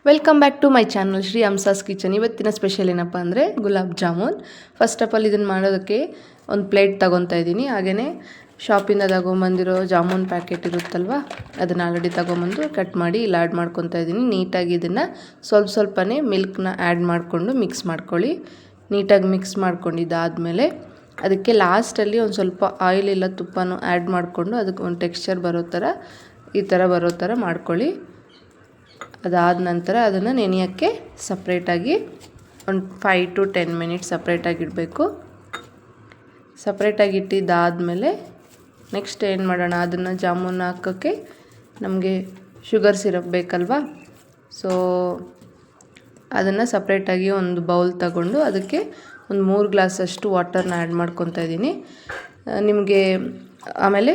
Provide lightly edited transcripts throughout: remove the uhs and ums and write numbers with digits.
Welcome back to my channel Shri Hamsa's kitchen. ಇವತ್ತಿನ special ಏನಪ್ಪ ಅಂದರೆ gulab jamun. First of all ಇದನ್ನು ಮಾಡೋದಕ್ಕೆ ಒಂದು ಪ್ಲೇಟ್ ತೊಗೊತಾ ಇದ್ದೀನಿ. ಹಾಗೆಯೇ ಶಾಪಿಂದ ತಗೊಂಬಂದಿರೋ ಜಾಮೂನ್ ಪ್ಯಾಕೆಟ್ ಇರುತ್ತಲ್ವ, ಅದನ್ನು ಆಲ್ರೆಡಿ ತೊಗೊಂಬಂದು ಕಟ್ ಮಾಡಿ ಇಲ್ಲಿ ಆ್ಯಡ್ ಮಾಡ್ಕೊತಾ ಇದ್ದೀನಿ. ನೀಟಾಗಿ ಇದನ್ನು ಸ್ವಲ್ಪನೇ ಮಿಲ್ಕ್ನ ಆ್ಯಡ್ ಮಾಡಿಕೊಂಡು ಮಿಕ್ಸ್ ಮಾಡ್ಕೊಳ್ಳಿ. ನೀಟಾಗಿ ಮಿಕ್ಸ್ ಮಾಡ್ಕೊಂಡಿದ್ದಾದಮೇಲೆ ಅದಕ್ಕೆ ಲಾಸ್ಟಲ್ಲಿ ಒಂದು ಸ್ವಲ್ಪ ಆಯಿಲ್ ಇಲ್ಲ ತುಪ್ಪನೂ ಆ್ಯಡ್ ಮಾಡಿಕೊಂಡು ಅದಕ್ಕೆ ಒಂದು ಟೆಕ್ಸ್ಚರ್ ಬರೋ ಥರ ಈ ಥರ ಬರೋ ಥರ ಮಾಡ್ಕೊಳ್ಳಿ. ಅದಾದ ನಂತರ ಅದನ್ನು ನೆನೆಯೋಕ್ಕೆ ಸಪ್ರೇಟಾಗಿ ಒಂದು 5 to 10 ಮಿನಿಟ್ಸ್ ಸಪ್ರೇಟಾಗಿ ಇಡಬೇಕು. ಸಪ್ರೇಟಾಗಿ ಇಟ್ಟಿದ್ದಾದಮೇಲೆ ನೆಕ್ಸ್ಟ್ ಏನು ಮಾಡೋಣ, ಅದನ್ನು ಜಾಮೂನ್ ಹಾಕೋಕ್ಕೆ ನಮಗೆ ಶುಗರ್ ಸಿರಪ್ ಬೇಕಲ್ವಾ. ಸೊ ಅದನ್ನು ಸಪ್ರೇಟಾಗಿ ಒಂದು ಬೌಲ್ ತಗೊಂಡು ಅದಕ್ಕೆ ಒಂದು 3 ಗ್ಲಾಸಷ್ಟು ವಾಟರ್ನ ಆ್ಯಡ್ ಮಾಡ್ಕೊತಾ ಇದ್ದೀನಿ. ನಿಮಗೆ ಆಮೇಲೆ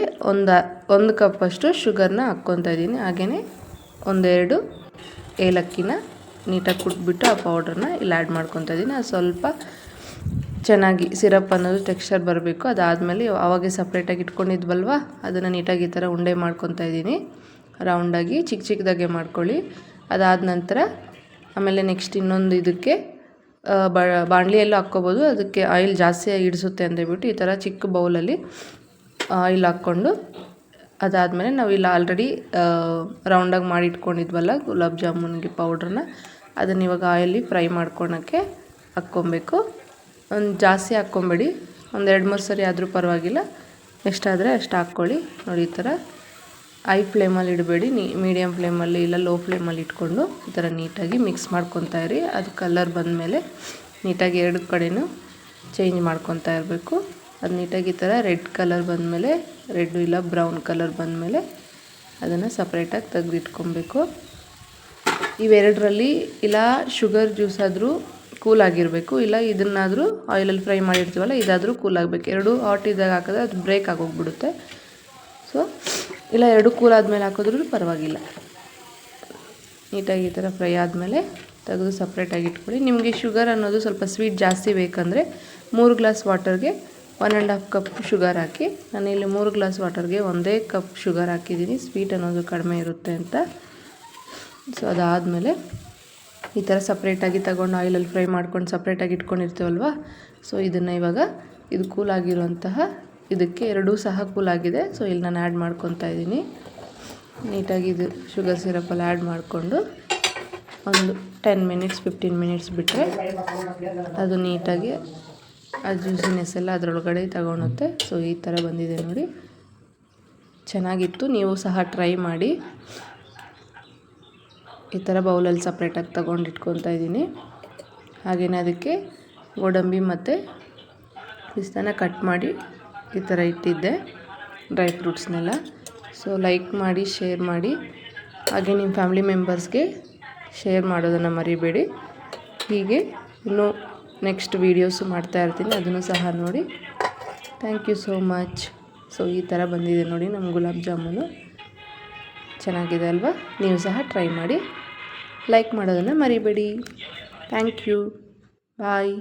ಒಂದು ಕಪ್ಪಷ್ಟು ಶುಗರ್ನ ಹಾಕ್ಕೊತಾ ಇದ್ದೀನಿ. ಹಾಗೆಯೇ 1-2 ಏಲಕ್ಕಿನ ನೀಟಾಗಿ ಕುಟ್ಬಿಟ್ಟು ಆ ಪೌಡ್ರನ್ನ ಇಲ್ಲಿ ಆ್ಯಡ್ ಮಾಡ್ಕೊತಾ ಇದ್ದೀನಿ. ಅದು ಸ್ವಲ್ಪ ಚೆನ್ನಾಗಿ ಸಿರಪ್ ಅನ್ನೋದು ಟೆಕ್ಸ್ಚರ್ ಬರಬೇಕು. ಅದಾದಮೇಲೆ ಅವಾಗೆ ಸಪ್ರೇಟಾಗಿ ಇಟ್ಕೊಂಡಿದ್ವಲ್ವ, ಅದನ್ನು ನೀಟಾಗಿ ಈ ಥರ ಉಂಡೆ ಮಾಡ್ಕೊತಾ ಇದ್ದೀನಿ. ರೌಂಡಾಗಿ ಚಿಕ್ಕದಾಗೆ ಮಾಡ್ಕೊಳ್ಳಿ. ಅದಾದ ನಂತರ ಆಮೇಲೆ ನೆಕ್ಸ್ಟ್ ಇನ್ನೊಂದು ಇದಕ್ಕೆ ಬಾಣಲಿಯಲ್ಲೂ ಹಾಕ್ಕೋಬೋದು. ಅದಕ್ಕೆ ಆಯಿಲ್ ಜಾಸ್ತಿ ಹಿಡಿಸುತ್ತೆ ಅಂತೇಳ್ಬಿಟ್ಟು ಈ ಥರ ಚಿಕ್ಕ ಬೌಲಲ್ಲಿ ಆಯಿಲ್ ಹಾಕ್ಕೊಂಡು ಅದಾದಮೇಲೆ ನಾವು ಇಲ್ಲಿ ಆಲ್ರೆಡಿ ರೌಂಡಾಗಿ ಮಾಡಿ ಇಟ್ಕೊಂಡಿದ್ವಲ್ಲ ಗುಲಾಬ್ ಜಾಮೂನ್ಗೆ ಪೌಡ್ರನ್ನ, ಅದನ್ನು ಇವಾಗ ಆಯಿಲಿ ಫ್ರೈ ಮಾಡ್ಕೊಳಕ್ಕೆ ಹಾಕ್ಕೊಬೇಕು. ಒಂದು ಜಾಸ್ತಿ ಹಾಕ್ಕೊಬೇಡಿ, 1-2-3 ಸರಿ ಆದರೂ ಪರವಾಗಿಲ್ಲ, ಎಷ್ಟಾದರೆ ಅಷ್ಟು ಹಾಕ್ಕೊಳ್ಳಿ. ನೋಡಿ ಈ ಥರ ಹೈ ಫ್ಲೇಮಲ್ಲಿ ಇಡಬೇಡಿ, ಮೀಡಿಯಮ್ ಫ್ಲೇಮಲ್ಲಿ ಇಲ್ಲ ಲೋ ಫ್ಲೇಮಲ್ಲಿ ಇಟ್ಕೊಂಡು ಈ ಥರ ನೀಟಾಗಿ ಮಿಕ್ಸ್ ಮಾಡ್ಕೊತಾ ಇರಿ. ಅದು ಕಲರ್ ಬಂದಮೇಲೆ ನೀಟಾಗಿ 2 ಕಡೆನೂ ಚೇಂಜ್ ಮಾಡ್ಕೊತಾ ಇರಬೇಕು. ಅದು ನೀಟಾಗಿ ಈ ಥರ ರೆಡ್ ಕಲರ್ ಬಂದಮೇಲೆ, ರೆಡ್ಡು ಇಲ್ಲ ಬ್ರೌನ್ ಕಲರ್ ಬಂದಮೇಲೆ ಅದನ್ನು ಸಪ್ರೇಟಾಗಿ ತೆಗೆದಿಟ್ಕೊಬೇಕು. ಇವೆರಡರಲ್ಲಿ ಇಲ್ಲ ಶುಗರ್ ಜ್ಯೂಸ್ ಆದರೂ ಕೂಲಾಗಿರಬೇಕು, ಇಲ್ಲ ಇದನ್ನಾದರೂ ಆಯಿಲಲ್ಲಿ ಫ್ರೈ ಮಾಡಿರ್ತೀವಲ್ಲ ಇದಾದರೂ ಕೂಲ್ ಆಗಬೇಕು. 2 ಹಾಟ್ ಇದ್ದಾಗ ಹಾಕಿದ್ರೆ ಅದು ಬ್ರೇಕ್ ಆಗೋಗ್ಬಿಡುತ್ತೆ. ಸೊ ಇಲ್ಲ 2 ಕೂಲ್ ಆದಮೇಲೆ ಹಾಕಿದ್ರೂ ಪರವಾಗಿಲ್ಲ. ನೀಟಾಗಿ ಈ ಥರ ಫ್ರೈ ಆದಮೇಲೆ ತೆಗೆದು ಸಪ್ರೇಟಾಗಿ ಇಟ್ಕೊಳ್ಳಿ. ನಿಮಗೆ ಶುಗರ್ ಅನ್ನೋದು ಸ್ವಲ್ಪ ಸ್ವೀಟ್ ಜಾಸ್ತಿ ಬೇಕಂದರೆ 3 ಗ್ಲಾಸ್ ವಾಟರ್ಗೆ 1.5 ಕಪ್ ಶುಗರ್ ಹಾಕಿ. ನಾನಿಲ್ಲಿ 3 ಗ್ಲಾಸ್ ವಾಟರ್ಗೆ 1 ಕಪ್ ಶುಗರ್ ಹಾಕಿದ್ದೀನಿ, ಸ್ವೀಟ್ ಅನ್ನೋದು ಕಡಿಮೆ ಇರುತ್ತೆ ಅಂತ. ಸೊ ಅದಾದಮೇಲೆ ಈ ಥರ ಸಪ್ರೇಟಾಗಿ ತಗೊಂಡು ಆಯಿಲಲ್ಲಿ ಫ್ರೈ ಮಾಡ್ಕೊಂಡು ಸಪ್ರೇಟಾಗಿ ಇಟ್ಕೊಂಡಿರ್ತೀವಲ್ವ. ಸೊ ಇದನ್ನು ಇವಾಗ ಇದು ಕೂಲಾಗಿರುವಂತಹ ಇದಕ್ಕೆ 2 ಸಹ ಕೂಲಾಗಿದೆ. ಸೊ ಇಲ್ಲಿ ನಾನು ಆ್ಯಡ್ ಮಾಡ್ಕೊತಾ ಇದ್ದೀನಿ. ನೀಟಾಗಿ ಇದು ಶುಗರ್ ಸಿರಪಲ್ಲಿ ಆ್ಯಡ್ ಮಾಡಿಕೊಂಡು ಒಂದು 10-15 ಮಿನಿಟ್ಸ್ ಬಿಟ್ಟರೆ ಅದು ನೀಟಾಗಿ ಆ ಜ್ಯೂಸಿನೆಸ್ ಎಲ್ಲ ಅದರೊಳಗಡೆ ತಗೊಳುತ್ತೆ. ಸೊ ಈ ಥರ ಬಂದಿದೆ ನೋಡಿ, ಚೆನ್ನಾಗಿತ್ತು. ನೀವು ಸಹ ಟ್ರೈ ಮಾಡಿ. ಈ ಥರ ಬೌಲಲ್ಲಿ ಸಪ್ರೇಟಾಗಿ ತೊಗೊಂಡು ಇಟ್ಕೊತಾ ಇದ್ದೀನಿ. ಹಾಗೆಯೇ ಅದಕ್ಕೆ ಗೋಡಂಬಿ ಮತ್ತು ಪಿಸ್ತಾನ ಕಟ್ ಮಾಡಿ ಈ ಥರ ಇಟ್ಟಿದ್ದೆ, ಡ್ರೈ ಫ್ರೂಟ್ಸ್ನೆಲ್ಲ. ಸೊ ಲೈಕ್ ಮಾಡಿ, ಶೇರ್ ಮಾಡಿ, ಹಾಗೆ ನಿಮ್ಮ ಫ್ಯಾಮಿಲಿ ಮೆಂಬರ್ಸ್ಗೆ ಶೇರ್ ಮಾಡೋದನ್ನು ಮರಿಬೇಡಿ. ಹೀಗೆ ಇನ್ನೂ ನೆಕ್ಸ್ಟ್ ವೀಡಿಯೋಸು ಮಾಡ್ತಾ ಇರ್ತೀನಿ, ಅದನ್ನು ಸಹ ನೋಡಿ. Thank you so much. So ಈ ಥರ ಬಂದಿದೆ ನೋಡಿ ನಮ್ಮ ಗುಲಾಬ್ ಜಾಮೂನು, ಚೆನ್ನಾಗಿದೆ ಅಲ್ವಾ? ನೀವು ಸಹ ಟ್ರೈ ಮಾಡಿ, ಲೈಕ್ ಮಾಡೋದನ್ನು ಮರಿಬೇಡಿ. Thank you, bye.